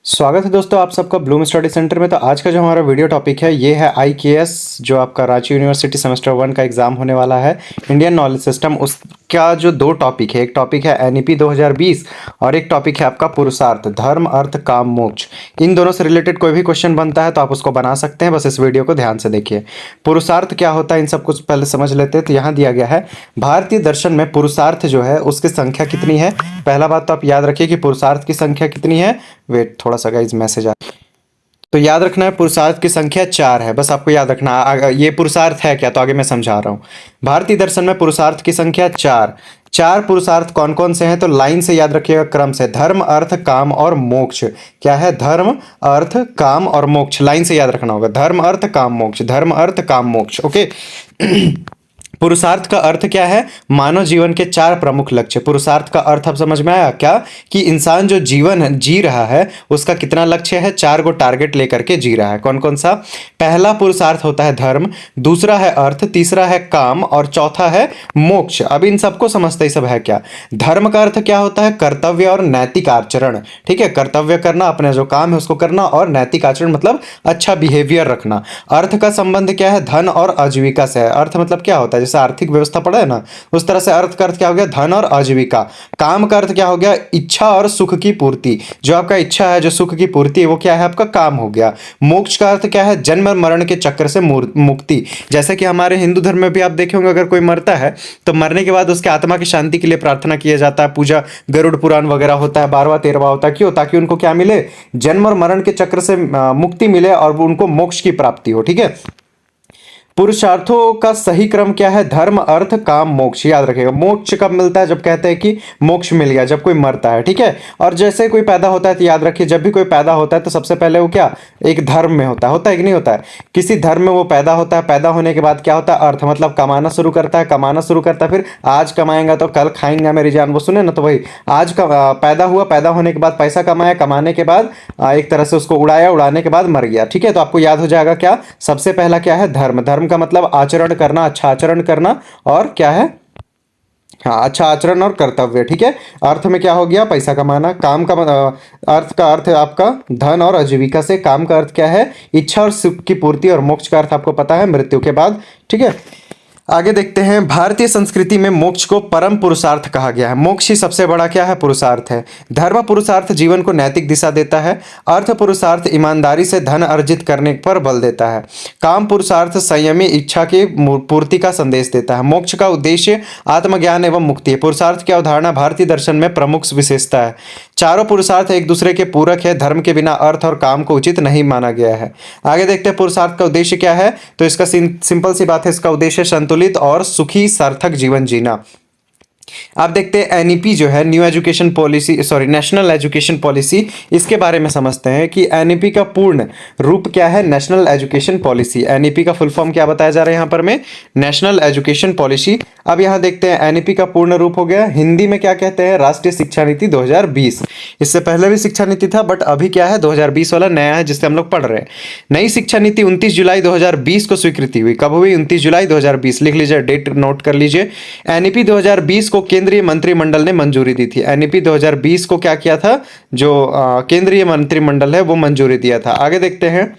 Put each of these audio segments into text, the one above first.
स्वागत है दोस्तों आप सबका ब्लूम स्टडी सेंटर में। तो आज का जो हमारा वीडियो टॉपिक है ये है IKS, जो आपका रांची यूनिवर्सिटी सेमेस्टर 1 का एग्जाम होने वाला है, इंडियन नॉलेज सिस्टम। उसका जो दो टॉपिक है, एक टॉपिक है NEP 2020 और एक टॉपिक है आपका पुरुषार्थ, धर्म अर्थ काम मोक्ष। इन दोनों से रिलेटेड कोई भी क्वेश्चन बनता है तो आप उसको बना सकते हैं, बस इस वीडियो को ध्यान से देखिए। पुरुषार्थ क्या होता है इन सब कुछ पहले समझ लेते हैं। तो यहाँ दिया गया है भारतीय दर्शन में पुरुषार्थ जो है उसकी संख्या कितनी है। पहला बात तो आप याद रखिए कि पुरुषार्थ की संख्या कितनी है। वेट थोड़ा सा गाइस मैसेज आ, तो याद रखना है पुरुषार्थ की संख्या 4 है, बस आपको याद रखना है। ये पुरुषार्थ है क्या, तो आगे मैं समझा रहा हूँ। भारतीय दर्शन में पुरुषार्थ की संख्या 4। चार पुरुषार्थ कौन कौन से हैं, तो लाइन से याद रखिएगा क्रम से। धर्म अर्थ काम और मोक्ष। क्या है? धर्म अर्थ काम और मोक्ष। लाइन से याद रखना होगा, धर्म अर्थ काम मोक्ष, धर्म अर्थ काम मोक्ष। ओके। पुरुषार्थ का अर्थ क्या है? मानव जीवन के 4 प्रमुख लक्ष्य। पुरुषार्थ का अर्थ अब समझ में आया क्या, कि इंसान जो जीवन जी रहा है उसका कितना लक्ष्य है, 4 गो टारगेट लेकर के जी रहा है। कौन कौन सा? पहला पुरुषार्थ होता है धर्म, दूसरा है अर्थ, तीसरा है काम और चौथा है मोक्ष। अब इन सबको समझते ही सब है क्या। धर्म का अर्थ क्या होता है? कर्तव्य और नैतिक आचरण। ठीक है, कर्तव्य करना, अपने जो काम है उसको करना, और नैतिक आचरण मतलब अच्छा बिहेवियर रखना। अर्थ का संबंध क्या है? धन और आजीविका से है। अर्थ मतलब क्या होता है, जैसे आर्थिक व्यवस्था पढ़ा है ना, उस तरह से अर्थ का अर्थ क्या हो गया? धन और आजीविका। काम का अर्थ क्या हो गया? इच्छा और सुख की पूर्ति। जो आपका इच्छा है, जो सुख की पूर्ति है, वो क्या है? आपका काम हो गया। मोक्ष का अर्थ क्या है? जन्म मरण के चक्र से मुक्ति। जैसे कि हमारे हिंदू धर्म में भी आप देखे होंगे, अगर कोई मरता है तो मरने के बाद उसके आत्मा की शांति के लिए प्रार्थना किया जाता है, पूजा गरुड़ पुराण वगैरह होता है, 12वां 13वां होता है। क्यों? ताकि उनको क्या मिले? जन्म और मरण के चक्र से मुक्ति मिले और उनको मोक्ष की प्राप्ति हो। ठीक है। पुरुषार्थों का सही क्रम क्या है? धर्म अर्थ काम मोक्ष। याद रखिएगा, मोक्ष कब मिलता है? जब कहते हैं कि मोक्ष मिल गया, जब कोई मरता है। ठीक है। और जैसे कोई पैदा होता है तो याद रखिए, जब भी कोई पैदा होता है तो सबसे पहले वो क्या, एक धर्म में होता है कि नहीं होता है? किसी धर्म में वो पैदा होता है। पैदा होने के बाद क्या होता है? अर्थ मतलब कमाना शुरू करता है, कमाना शुरू करता है, फिर आज कमाएंगा तो कल खाएंगा मेरी जान, वो सुने ना। तो वही आज का पैदा हुआ, पैदा होने के बाद पैसा कमाया, कमाने के बाद एक तरह से उसको उड़ाया, उड़ाने के बाद मर गया। ठीक है। तो आपको याद हो जाएगा क्या, सबसे पहला क्या है? धर्म। धर्म का मतलब आचरण करना, अच्छा आचरण करना, और क्या है? हाँ, अच्छा आचरण और कर्तव्य। ठीक है। अर्थ में क्या हो गया? पैसा कमाना। काम का अर्थ का अर्थ है आपका धन और आजीविका से। काम का अर्थ क्या है? इच्छा और सुख की पूर्ति। और मोक्ष का अर्थ आपको पता है, मृत्यु के बाद। ठीक है। आगे देखते हैं, भारतीय संस्कृति में मोक्ष को परम पुरुषार्थ कहा गया है। मोक्ष ही सबसे बड़ा क्या है? पुरुषार्थ है। धर्म पुरुषार्थ जीवन को नैतिक दिशा देता है। अर्थ पुरुषार्थ ईमानदारी से धन अर्जित करने पर बल देता है। काम पुरुषार्थ संयमी इच्छा की पूर्ति का संदेश देता है। मोक्ष का उद्देश्य आत्मज्ञान एवं मुक्ति है। पुरुषार्थ की अवधारणा भारतीय दर्शन में प्रमुख विशेषता है। चारों पुरुषार्थ एक दूसरे के पूरक है। धर्म के बिना अर्थ और काम को उचित नहीं माना गया है। आगे देखते हैं पुरुषार्थ का उद्देश्य क्या है। तो इसका सिंपल सी बात है, इसका उद्देश्य संतुलित और सुखी सार्थक जीवन जीना। आप देखते हैं NEP जो है, new education policy, sorry national education policy, इसके बारे में समझते हैं कि NEP का पूर्ण रूप क्या है? National education policy. NEP का फुल फॉर्म क्या बताया जा रहा है यहाँ पर में? National education policy. अब यहाँ देखते हैं NEP का पूर्ण रूप हो गया, हिंदी में क्या कहते हैं? राष्ट्रीय शिक्षा नीति 2020। इससे पहले भी शिक्षा नीति था, बट अभी क्या है? 2020 वाला नया है जिससे हम लोग पढ़ रहे हैं। नई शिक्षा नीति 29 जुलाई 2020 को स्वीकृति हुई। कब हुई? 29 जुलाई 2020। लिख लीजिए, डेट नोट कर लीजिए। NEP 2020 को केंद्रीय मंत्रिमंडल ने मंजूरी दी थी। NEP 2020 को क्या किया था? जो केंद्रीय मंत्रिमंडल है वो मंजूरी दिया था। आगे देखते हैं,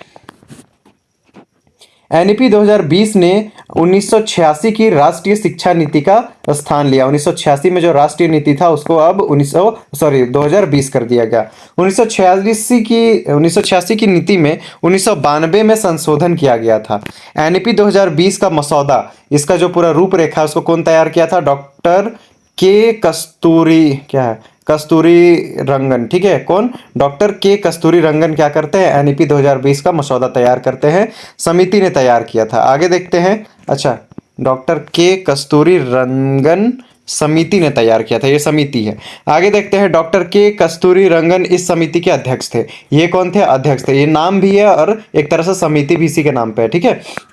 NEP 2020 ने 1986 की राष्ट्रीय शिक्षा नीति का स्थान लिया। 1986 में जो राष्ट्रीय नीति था उसको अब 2020 कर दिया गया। 1986 की नीति में 1992 में संशोधन किया गया था। NEP 2020 का मसौदा, इसका जो पूरा रूपरेखा उसको कौन तैयार किया था? डॉक्टर के कस्तूरी, क्या है? कस्तूरी रंगन। ठीक है। कौन? डॉक्टर के कस्तूरी रंगन क्या करते हैं? NEP 2020 का मसौदा तैयार करते हैं। समिति ने तैयार किया था। आगे देखते हैं, अच्छा, डॉक्टर के कस्तूरी रंगन समिति ने तैयार किया था, ये समिति है। आगे देखते हैं, डॉक्टर के कस्तूरी रंगन इस समिति के अध्यक्ष थे। ये कौन थे? अध्यक्ष थे। ये नाम भी है और एक तरह से समिति भी इसी के नाम पे है। ठीक है।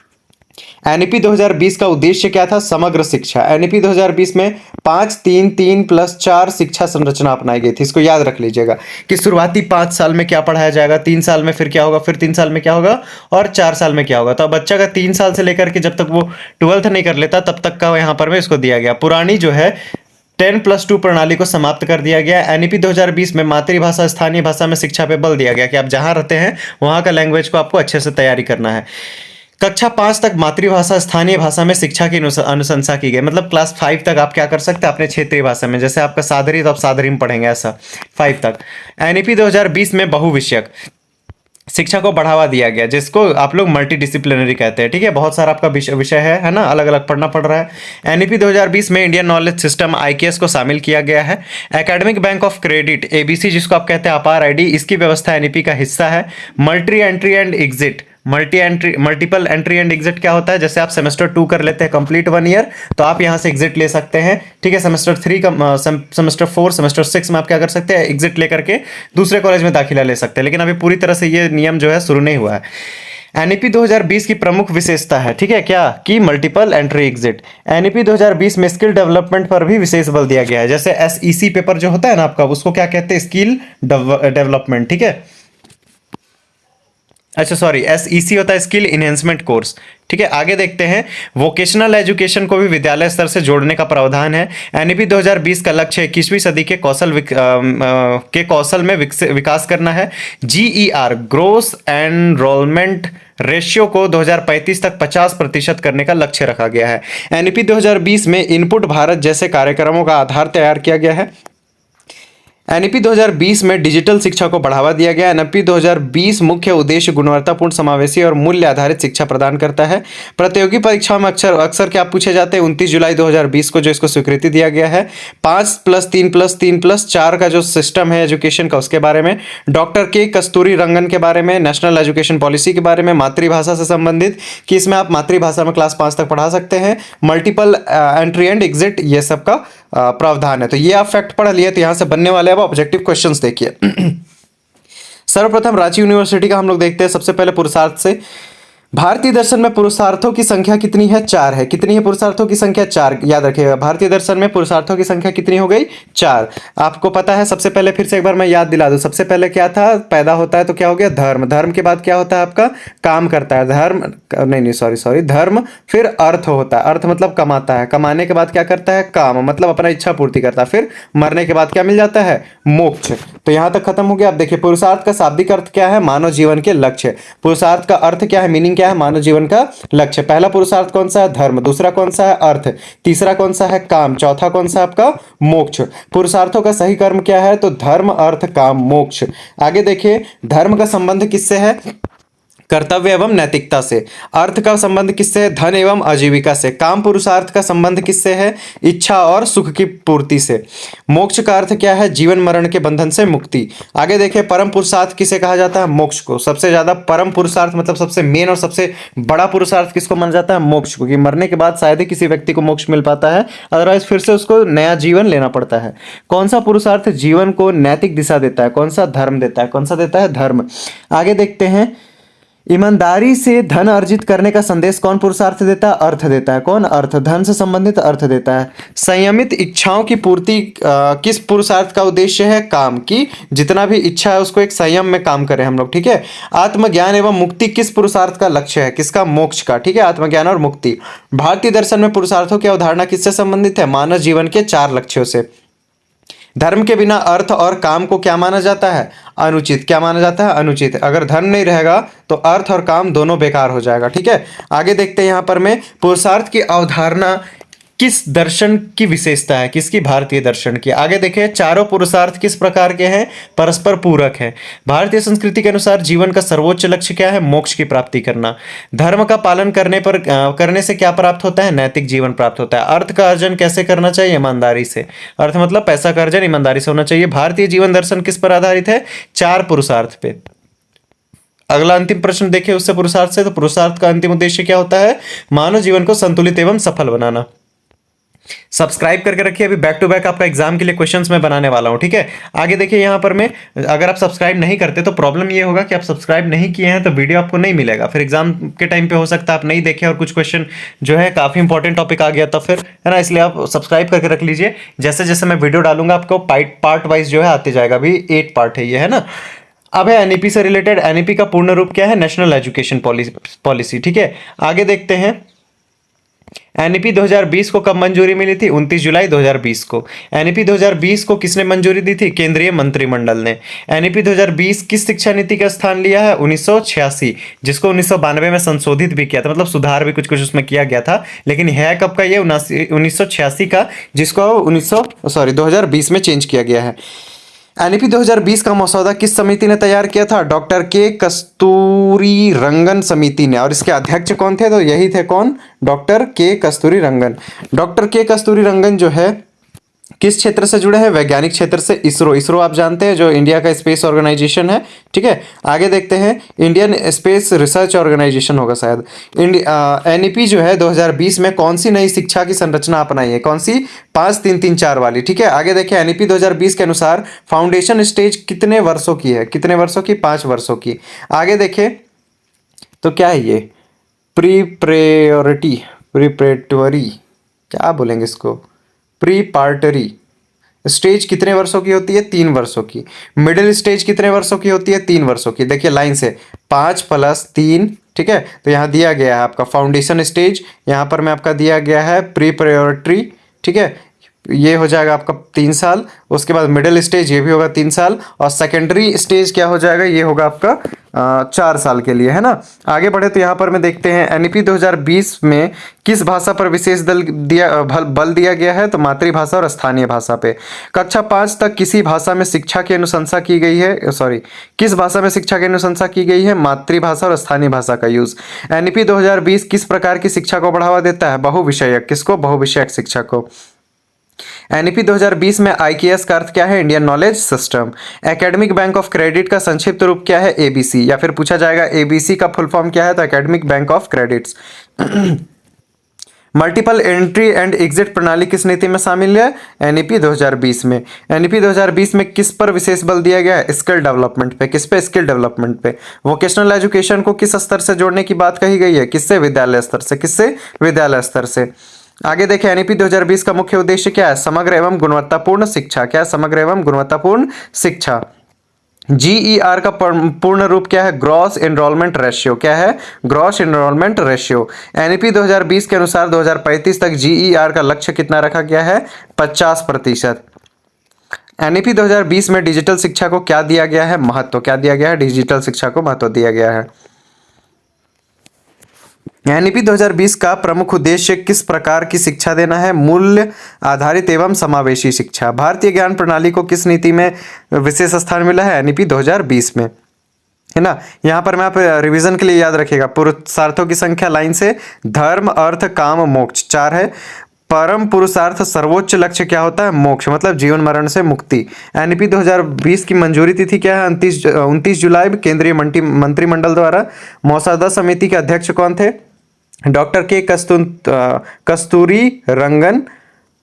NEP 2020 का उद्देश्य क्या था? समग्र शिक्षा। NEP 2020 में 5-3-3+4 शिक्षा संरचना अपनाई गई थी। इसको याद रख लीजिएगा कि शुरुआती 5 साल में क्या पढ़ाया जाएगा, 3 साल में फिर क्या होगा, फिर 3 साल में क्या होगा, और 4 साल में क्या होगा। तो बच्चा का 3 साल से लेकर के जब तक वो 12th नहीं कर लेता तब तक का यहाँ पर में इसको दिया गया। पुरानी जो है 10+2 प्रणाली को समाप्त कर दिया गया। एनईपी 2020 में मातृभाषा स्थानीय भाषा में शिक्षा पे बल दिया गया कि आप जहां रहते हैं वहां का लैंग्वेज को आपको अच्छे से तैयारी करना है। कक्षा 5 तक मातृभाषा स्थानीय भाषा में शिक्षा की अनुशंसा की गई, मतलब क्लास 5 तक आप क्या कर सकते हैं अपने क्षेत्रीय भाषा में, जैसे आपका सादरी तो आप सादरी में पढ़ेंगे, ऐसा 5 तक। एनईपी 2020 में बहुविषयक शिक्षा को बढ़ावा दिया गया, जिसको आप लोग मल्टी डिसिप्लिनरी कहते हैं, ठीक है। बहुत सारा आपका विषय है ना, अलग अलग पढ़ना पड़ रहा है। एनईपी 2020 में इंडियन नॉलेज सिस्टम आईकेएस को शामिल किया गया है। Academic bank of credit ABC, जिसको आप कहते हैं अपार आईडी, इसकी व्यवस्था एनईपी का हिस्सा है। Multi entry and exit, multiple entry and exit क्या होता है, जैसे आप सेमेस्टर 2 कर लेते हैं कंप्लीट 1 ईयर, तो आप यहां से एग्जिट ले सकते हैं, ठीक है। सेमेस्टर 3 का सेमेस्टर 4 सेमेस्टर 6 में आप क्या कर सकते हैं, एग्जिट लेकर के दूसरे कॉलेज में दाखिला ले सकते हैं, लेकिन अभी पूरी तरह से ये नियम जो है शुरू नहीं हुआ है। एनईपी 2020 की प्रमुख विशेषता है, ठीक है, क्या कि मल्टीपल एंट्री एग्जिट। एनईपी 2020 में स्किल डेवलपमेंट पर भी विशेष बल दिया गया है, जैसे एसईसी पेपर जो होता है ना आपका, उसको क्या कहते हैं, स्किल डेवलपमेंट, ठीक है। अच्छा सॉरी, एसईसी होता है स्किल इनहेंसमेंट कोर्स, ठीक है। आगे देखते हैं, वोकेशनल एजुकेशन को भी विद्यालय स्तर से जोड़ने का प्रावधान है। एनईपी 2020 का लक्ष्य 21वीं सदी के कौशल में विकास करना है। जीईआर ग्रोस एनरोलमेंट रेशियो को 2035 तक 50% करने का लक्ष्य रखा गया है। एनईपी 2020 में इनपुट भारत जैसे कार्यक्रमों का आधार तैयार किया गया है। एनईपी 2020 में डिजिटल शिक्षा को बढ़ावा दिया गया। एनईपी 2020 मुख्य उद्देश्य गुणवत्तापूर्ण, समावेशी और मूल्य आधारित शिक्षा प्रदान करता है। प्रतियोगी परीक्षाओं में अक्सर क्या पूछे जाते हैं, 29 जुलाई 2020 को जो इसको स्वीकृति दिया गया है। 5+3+3+4 का जो सिस्टम है एजुकेशन का, उसके बारे में। डॉक्टर के कस्तूरी रंगन के बारे में, नेशनल एजुकेशन पॉलिसी के बारे में, मातृभाषा से संबंधित कि इसमें आप मातृभाषा में क्लास 5 तक पढ़ा सकते हैं। मल्टीपल एंट्री एंड एग्जिट, ये सब का प्रावधान है। तो ये आप फैक्ट पढ़ लिए, तो यहां से बनने वाले अब ऑब्जेक्टिव क्वेश्चंस देखिए। सर्वप्रथम रांची यूनिवर्सिटी का हम लोग देखते हैं सबसे पहले पुरुषार्थ से। भारतीय दर्शन में पुरुषार्थों की संख्या कितनी है, 4 है। कितनी है पुरुषार्थों की संख्या, 4, याद रखिएगा। भारतीय दर्शन में पुरुषार्थों की संख्या कितनी हो गई, 4। आपको पता है, सबसे पहले फिर से एक बार मैं याद दिला दूं, सबसे पहले क्या था, पैदा होता है तो क्या हो गया, धर्म। धर्म के बाद क्या होता है आपका, काम करता है, धर्म नहीं सॉरी, धर्म, फिर अर्थ होता है, अर्थ मतलब कमाता है, कमाने के बाद क्या करता है, काम, मतलब अपना इच्छा पूर्ति करता है, फिर मरने के बाद क्या मिल जाता है, मोक्ष। तो यहां तक खत्म हो गया। अब देखिए, पुरुषार्थ का शाब्दिक अर्थ क्या है, मानव जीवन के लक्ष्य। पुरुषार्थ का अर्थ क्या है, मीनिंग क्या है, मानव जीवन का लक्ष्य। पहला पुरुषार्थ कौन सा है, धर्म। दूसरा कौन सा है, अर्थ। तीसरा कौन सा है, काम। चौथा कौन सा आपका, मोक्ष। पुरुषार्थों का सही कर्म क्या है, तो धर्म, अर्थ, काम, मोक्ष। आगे देखिए, धर्म का संबंध किससे है, कर्तव्य एवं नैतिकता से। अर्थ का संबंध किससे है, धन एवं आजीविका से। काम पुरुषार्थ का संबंध किससे है, इच्छा और सुख की पूर्ति से। मोक्ष का अर्थ क्या है, जीवन मरण के बंधन से मुक्ति। आगे देखिए, परम पुरुषार्थ किसे कहा जाता है, मोक्ष को। सबसे ज्यादा परम पुरुषार्थ मतलब सबसे मेन और सबसे बड़ा पुरुषार्थ किसको माना जाता है, मोक्ष को, कि मरने के बाद शायद ही किसी व्यक्ति को मोक्ष मिल पाता है, अदरवाइज फिर से उसको नया जीवन लेना पड़ता है। कौन सा पुरुषार्थ जीवन को नैतिक दिशा देता है, कौन सा, धर्म देता है। कौन सा देता है, धर्म। आगे देखते हैं, ईमानदारी से धन अर्जित करने का संदेश कौन पुरुषार्थ देता है, अर्थ देता है। कौन, अर्थ। धन से संबंधित अर्थ देता है। संयमित इच्छाओं की पूर्ति किस पुरुषार्थ का उद्देश्य है, काम की, जितना भी इच्छा है उसको एक संयम में काम करें हम लोग, ठीक है। आत्मज्ञान एवं मुक्ति किस पुरुषार्थ का लक्ष्य है, किसका, मोक्ष का, ठीक है, आत्मज्ञान और मुक्ति। भारतीय दर्शन में पुरुषार्थों की अवधारणा किससे संबंधित है, मानव जीवन के 4 लक्ष्यों से। धर्म के बिना अर्थ और काम को क्या माना जाता है, अनुचित। क्या माना जाता है, अनुचित। अगर धर्म नहीं रहेगा तो अर्थ और काम दोनों बेकार हो जाएगा, ठीक है। आगे देखते हैं, यहां पर में पुरुषार्थ की अवधारणा किस दर्शन की विशेषता है, किसकी, भारतीय दर्शन की। आगे देखें, चारों पुरुषार्थ किस प्रकार के हैं, परस्पर पूरक हैं। भारतीय संस्कृति के अनुसार जीवन का सर्वोच्च लक्ष्य क्या है, मोक्ष की प्राप्ति करना। धर्म का पालन करने से क्या प्राप्त होता है, नैतिक जीवन प्राप्त होता है। अर्थ का अर्जन कैसे करना चाहिए, ईमानदारी से। अर्थ मतलब पैसा का अर्जन ईमानदारी से होना चाहिए। भारतीय जीवन दर्शन किस पर आधारित है, 4 पुरुषार्थ पे। अगला अंतिम प्रश्न देखें उससे पुरुषार्थ से, तो पुरुषार्थ का अंतिम उद्देश्य क्या होता है, मानव जीवन को संतुलित एवं सफल बनाना। सब्सक्राइब करके रखिए, अभी बैक टू बैक आपका एग्जाम के लिए क्वेश्चंस मैं बनाने वाला हूं, ठीक है। आगे देखिए, यहां पर मैं, अगर आप सब्सक्राइब नहीं करते तो प्रॉब्लम ये होगा कि आप सब्सक्राइब नहीं किए हैं तो वीडियो आपको नहीं मिलेगा, फिर एग्जाम के टाइम पे हो सकता है आप नहीं देखें और कुछ क्वेश्चन जो है काफी इंपॉर्टेंट टॉपिक आ गया तो फिर, है ना, इसलिए आप सब्सक्राइब करके रख लीजिए। जैसे जैसे मैं वीडियो डालूंगा आपको पार्ट वाइज जो है आते जाएगा। अभी 8 पार्ट है ये, है ना। अब है एनईपी से रिलेटेड। एनईपी का पूर्ण रूप क्या है, नेशनल एजुकेशन पॉलिसी, ठीक है। आगे देखते हैं, एनईपी 2020 को कब मंजूरी मिली थी? 29 जुलाई 2020 को। एनईपी 2020 को किसने मंजूरी दी थी? केंद्रीय मंत्रिमंडल ने। एनईपी 2020 किस शिक्षा नीति का स्थान लिया है? 1986, जिसको 1992 में संशोधित भी किया था, मतलब सुधार भी कुछ कुछ उसमें किया गया था, लेकिन है कब का? ये 1986 का, जिसको 2020 में चेंज किया गया है। एनईपी 2020 का मसौदा किस समिति ने तैयार किया था? डॉक्टर के कस्तूरी रंगन समिति ने। और इसके अध्यक्ष कौन थे? तो यही थे, कौन? डॉक्टर के कस्तूरी रंगन। डॉक्टर के कस्तूरी रंगन जो है किस क्षेत्र से जुड़े हैं? वैज्ञानिक क्षेत्र से। इसरो, इसरो आप जानते हैं जो इंडिया का स्पेस ऑर्गेनाइजेशन है, ठीक है। आगे देखते हैं, इंडियन स्पेस रिसर्च ऑर्गेनाइजेशन होगा शायद। एनईपी जो है 2020 में कौन सी नई शिक्षा की संरचना अपनाई है? कौन सी? 5-3-3-4 वाली, ठीक है। आगे देखिए, एनईपी 2020 के अनुसार फाउंडेशन स्टेज कितने वर्षों की है? कितने वर्षों की? 5 वर्षों की। आगे देखिए, तो क्या है ये? प्रिपरेटरी, क्या बोलेंगे इसको? प्रीपार्टरी स्टेज कितने वर्षों की होती है? 3 वर्षों की। मिडिल स्टेज कितने वर्षों की होती है? 3 वर्षों की। देखिए लाइन से, 5 + 3, ठीक है। तो यहाँ दिया गया है आपका फाउंडेशन स्टेज, यहाँ पर में आपका दिया गया है प्रीपरेटरी, ठीक है। ये हो जाएगा आपका 3 साल। उसके बाद मिडिल स्टेज, ये भी होगा 3 साल। और सेकेंडरी स्टेज क्या हो जाएगा? ये होगा आपका 4 साल के लिए, है ना। आगे बढ़े तो यहाँ पर में देखते हैं, एनईपी 2020 में किस भाषा पर विशेष बल दिया गया है? तो मातृभाषा और स्थानीय भाषा पे। कक्षा 5 तक किसी भाषा में शिक्षा की अनुशंसा की गई है, किस भाषा में शिक्षा की अनुशंसा की गई है? मातृभाषा और स्थानीय भाषा का यूज। एनईपी 2020 किस प्रकार की शिक्षा को बढ़ावा देता है? बहुविषयक। किसको? बहुविषयक शिक्षा को। एनईपी 2020 में आईकेएस का अर्थ क्या है? Indian knowledge system. Academic bank of credit का संक्षिप्त रूप क्या है? एबीसी। या फिर पूछा जाएगा एबीसी का फुल फॉर्म क्या है? तो academic bank of credits. Multiple entry and exit प्रणाली किस नीति में शामिल है? एनईपी 2020 में। एनईपी 2020 में किस पर विशेष बल दिया गया है? स्किल डेवलपमेंट पे। किस पे? स्किल डेवलपमेंट पे। वोकेशनल एजुकेशन को किस स्तर से जोड़ने की बात कही गई है? किससे? विद्यालय स्तर से। किससे? विद्यालय स्तर से। आगे देखें, एनईपी 2020 का मुख्य उद्देश्य क्या है? समग्र एवं गुणवत्तापूर्ण शिक्षा। क्या? समग्र एवं गुणवत्तापूर्ण शिक्षा। जीईआर का पूर्ण रूप क्या है? Gross enrolment ratio. क्या है? Gross enrolment ratio. एनईपी 2020 के अनुसार 2035 तक जीईआर का लक्ष्य कितना रखा गया है? 50%। एनईपी 2020 में डिजिटल शिक्षा को क्या दिया गया है? महत्व। क्या दिया गया है? डिजिटल शिक्षा को महत्व दिया गया है। एनईपी 2020 का प्रमुख उद्देश्य किस प्रकार की शिक्षा देना है? मूल्य आधारित एवं समावेशी शिक्षा। भारतीय ज्ञान प्रणाली को किस नीति में विशेष स्थान मिला है? एनईपी 2020 में, है ना। यहाँ पर मैं आप रिवीजन के लिए याद रखिएगा, पुरुषार्थों की संख्या लाइन से, धर्म, अर्थ, काम, मोक्ष 4 है। परम पुरुषार्थ सर्वोच्च लक्ष्य क्या होता है? मोक्ष, मतलब जीवन मरण से मुक्ति। एनईपी 2020 की मंजूरी तिथि क्या है? 29 जुलाई केंद्रीय मंत्रिमंडल द्वारा। मसौदा समिति के अध्यक्ष कौन थे? डॉक्टर के कस्तूरी रंगन,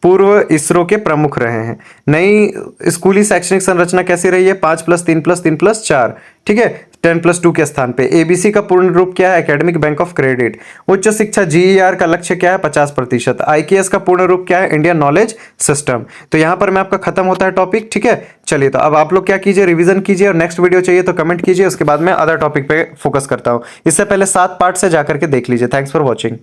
पूर्व इसरो के प्रमुख रहे हैं। नई स्कूली शैक्षणिक संरचना कैसी रही है? 5+3+3+4, ठीक है, 10+2 के स्थान पे। एबीसी का पूर्ण रूप क्या है? Academic bank of credit. उच्च शिक्षा जीईआर का लक्ष्य क्या है? 50%। आईकेएस का पूर्ण रूप क्या है? Indian knowledge system. तो यहां पर मैं आपका खत्म होता है टॉपिक, ठीक है। चलिए, तो अब आप लोग क्या कीजिए, रिवीजन कीजिए, और नेक्स्ट वीडियो चाहिए तो कमेंट कीजिए, उसके बाद मैं अदर टॉपिक पे फोकस करता हूं। इससे पहले 7 पार्ट से जाकर के देख लीजिए। Thanks for watching.